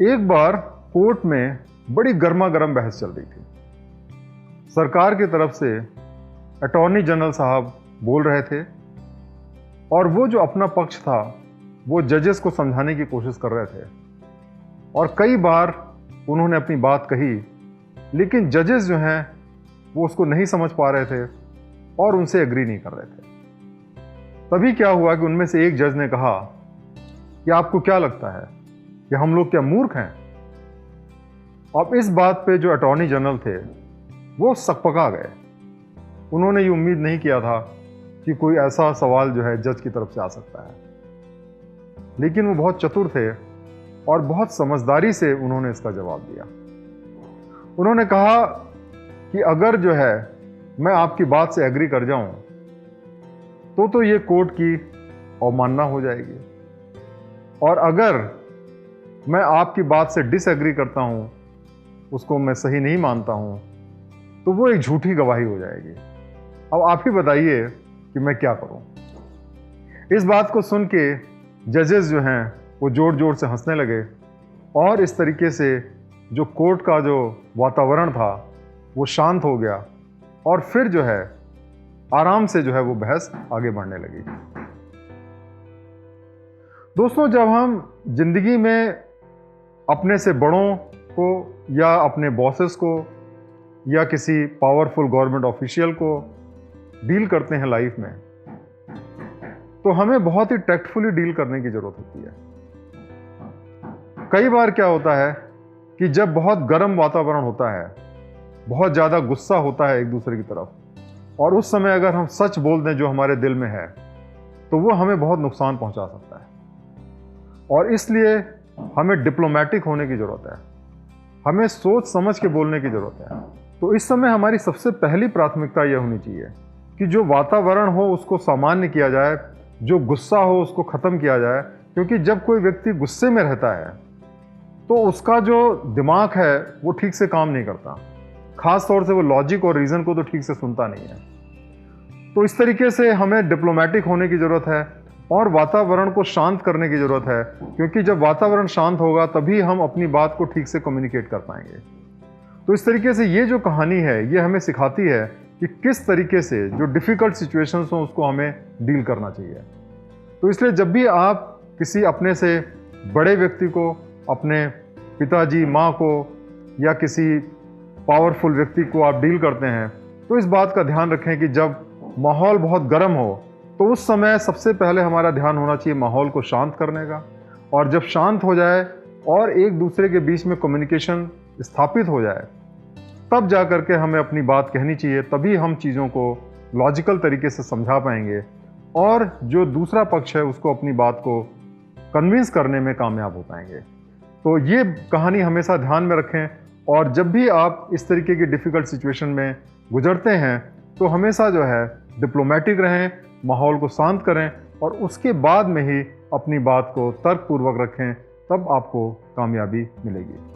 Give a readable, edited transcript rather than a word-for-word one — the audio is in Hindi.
एक बार कोर्ट में बड़ी गर्मा गर्म बहस चल रही थी। सरकार की तरफ से अटॉर्नी जनरल साहब बोल रहे थे और वो जो अपना पक्ष था वो जजेस को समझाने की कोशिश कर रहे थे और कई बार उन्होंने अपनी बात कही, लेकिन जजेस जो हैं वो उसको नहीं समझ पा रहे थे और उनसे एग्री नहीं कर रहे थे। तभी क्या हुआ कि उनमें से एक जज ने कहा कि आपको क्या लगता है कि हम लोग क्या मूर्ख हैं? अब इस बात पे जो अटॉर्नी जनरल थे वो सकपका गए। उन्होंने ये उम्मीद नहीं किया था कि कोई ऐसा सवाल जो है जज की तरफ से आ सकता है, लेकिन वो बहुत चतुर थे और बहुत समझदारी से उन्होंने इसका जवाब दिया। उन्होंने कहा कि अगर जो है मैं आपकी बात से एग्री कर जाऊं तो ये कोर्ट की अवमानना हो जाएगी, और अगर मैं आपकी बात से डिसएग्री करता हूं, उसको मैं सही नहीं मानता हूं, तो वो एक झूठी गवाही हो जाएगी। अब आप ही बताइए कि मैं क्या करूं? इस बात को सुन के जजेस जो हैं वो जोर जोर से हंसने लगे और इस तरीके से जो कोर्ट का जो वातावरण था वो शांत हो गया और फिर जो है आराम से जो है वो बहस आगे बढ़ने लगी। दोस्तों, जब हम जिंदगी में अपने से बड़ों को या अपने बॉसेस को या किसी पावरफुल गवर्नमेंट ऑफिशियल को डील करते हैं लाइफ में, तो हमें बहुत ही टैक्टफुली डील करने की जरूरत होती है। कई बार क्या होता है कि जब बहुत गर्म वातावरण होता है, बहुत ज़्यादा गुस्सा होता है एक दूसरे की तरफ, और उस समय अगर हम सच बोल दें जो हमारे दिल में है, तो वो हमें बहुत नुकसान पहुंचा सकता है। और इसलिए हमें डिप्लोमेटिक होने की ज़रूरत है, हमें सोच समझ के बोलने की ज़रूरत है। तो इस समय हमारी सबसे पहली प्राथमिकता यह होनी चाहिए कि जो वातावरण हो उसको सामान्य किया जाए, जो गुस्सा हो उसको ख़त्म किया जाए, क्योंकि जब कोई व्यक्ति गुस्से में रहता है तो उसका जो दिमाग है वो ठीक से काम नहीं करता, खास तौर से वो लॉजिक और रीज़न को तो ठीक से सुनता नहीं है। तो इस तरीके से हमें डिप्लोमेटिक होने की ज़रूरत है और वातावरण को शांत करने की ज़रूरत है, क्योंकि जब वातावरण शांत होगा तभी हम अपनी बात को ठीक से कम्युनिकेट कर पाएंगे। तो इस तरीके से ये जो कहानी है ये हमें सिखाती है कि किस तरीके से जो डिफ़िकल्ट सिचुएशंस हों उसको हमें डील करना चाहिए। तो इसलिए जब भी आप किसी अपने से बड़े व्यक्ति को, अपने पिताजी, माँ को या किसी पावरफुल व्यक्ति को आप डील करते हैं, तो इस बात का ध्यान रखें कि जब माहौल बहुत गर्म हो तो उस समय सबसे पहले हमारा ध्यान होना चाहिए माहौल को शांत करने का, और जब शांत हो जाए और एक दूसरे के बीच में कम्युनिकेशन स्थापित हो जाए तब जा करके हमें अपनी बात कहनी चाहिए। तभी हम चीज़ों को लॉजिकल तरीके से समझा पाएंगे और जो दूसरा पक्ष है उसको अपनी बात को कन्विंस करने में कामयाब हो पाएंगे। तो ये कहानी हमेशा ध्यान में रखें, और जब भी आप इस तरीके की डिफ़िकल्ट सिचुएशन में गुजरते हैं तो हमेशा जो है डिप्लोमेटिक रहें, माहौल को शांत करें और उसके बाद में ही अपनी बात को तर्कपूर्वक रखें, तब आपको कामयाबी मिलेगी।